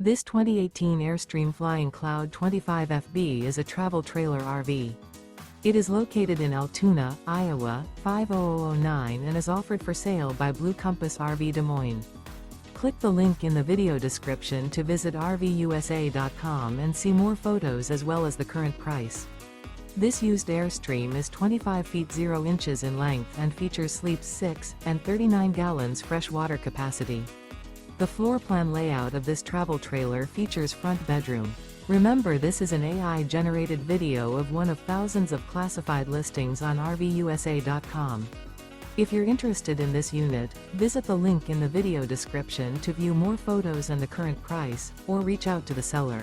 This 2018 Airstream Flying Cloud 25FB is a travel trailer RV. It is located in Altoona, Iowa, 50009 and is offered for sale by Blue Compass RV Des Moines. Click the link in the video description to visit RVUSA.com and see more photos as well as the current price. This used Airstream is 25 feet 0 inches in length and features sleeps 6 and 39 gallons fresh water capacity. The floor plan layout of this travel trailer features front bedroom. Remember, this is an AI-generated video of one of thousands of classified listings on RVUSA.com. If you're interested in this unit, visit the link in the video description to view more photos and the current price, or reach out to the seller.